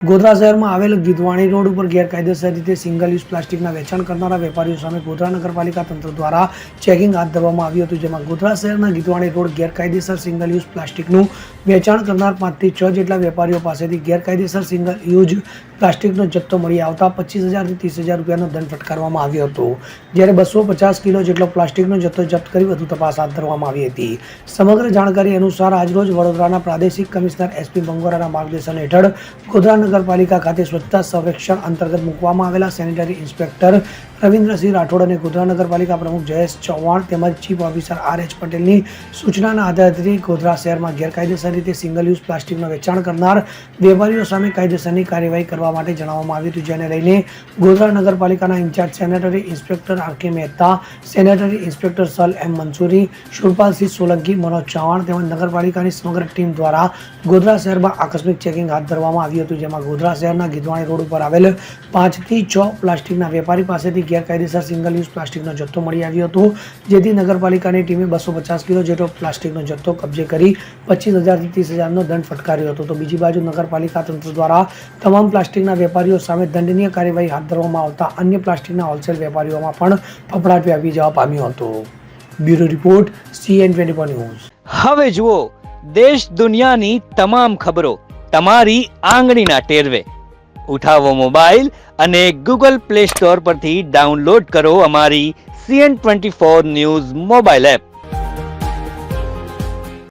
ગોધરા શહેરમાં આવેલ ગીધવાણી રોડ ઉપર ગેરકાયદેસર રીતે સિંગલ યુઝ પ્લાસ્ટિકના વેચાણ કરનારા વેપારીઓ સામે ગોધરા નગરપાલિકા તંત્ર દ્વારા ચેકિંગ હાથ ધરવામાં આવ્યું હતું, જેમાં ગોધરા શહેરના ગીધવાણી રોડ ગેરકાયદેસર સિંગલ યુઝ પ્લાસ્ટિકનું વેચાણ કરનાર 5 થી 6 જેટલા વેપારીઓ પાસેથી ગેરકાયદેસર સિંગલ યુઝ પ્લાસ્ટિકનો જથ્થો મળી આવતા 25,000 થી 30,000 રૂપિયાનો દંડ ફટકારવામાં આવ્યો હતો, જ્યારે 250 કિલો જેટલો પ્લાસ્ટિકનો જથ્થો જપ્ત કરી વધુ તપાસ હાથ ધરવામાં આવી હતી. સમગ્ર જાણકારી અનુસાર આજરોજ વડોદરાના પ્રાદેશિક કમિશનર SP બંગોરાના માર્ગદર્શન હેઠળ ગોધરા નગરપાલિકા ખાતે સ્વચ્છતા સર્વેક્ષણ અંતર્ગત મૂકવામાં આવેલા સેનેટરી ઇન્સ્પેક્ટર રવિન્દ્રસિંહ રાઠોડ અને ગોધરા નગરપાલિકા પ્રમુખ જયેશ ચૌહાણ તેમજ ચીફ ઓફિસર RH પટેલની સૂચનાના આધારે ગોધરા શહેરમાં ગેરકાયદેસર રીતે સિંગલ યુઝ પ્લાસ્ટિકનું વેચાણ કરનાર વેપારીઓ સામે કાયદેસરની કાર્યવાહી કરવા માટે જણાવવામાં આવ્યું હતું, જેને લઈને ગોધરા નગરપાલિકાના in-charge sanitary inspector RK Mehta, sanitary inspector Sal M Mansuri, Shurpalsinh Solanki, Manoj Chauhan તેમજ નગરપાલિકાની સમગ્ર ટીમ દ્વારા ગોધરા શહેરમાં આકસ્મિક ચેકિંગ હાથ ધરવામાં આવ્યું હતું, જેમાં ગોધરા શહેરના ગીધવાણી રોડ ઉપર આવેલ 5 થી 6 પ્લાસ્ટિકના વેપારી પાસેથી ગેરકાયદેસર સિંગલ યુઝ પ્લાસ્ટિકનો જથ્થો મળી આવ્યો હતો, જેથી નગરપાલિકાની ટીમે 250 કિલો જેટલો પ્લાસ્ટિકનો જથ્થો કબજે કરી 25,000 થી 30,000નો દંડ ફટકાર્યો હતો. તો બીજી બાજુ નગરપાલિકા તંત્ર દ્વારા તમામ પ્લાસ્ટિકના વેપારીઓ સામે દંડનીય કાર્યવાહી હાથ ધરવામાં આવતા અન્ય પ્લાસ્ટિકના હોલસેલ વેપારીઓમાં પણ ફફડાટ વ્યાપી જવા પામ્યો હતો. Bureau report CN24 news. હવે જુઓ દેશ દુનિયાની તમામ ખબરો તમારી આંગળીના ટેરવે. ઉઠાવો મોબાઈલ અને Google Play Store પરથી ડાઉનલોડ કરો અમારી CN24 ન્યૂઝ મોબાઈલ એપ.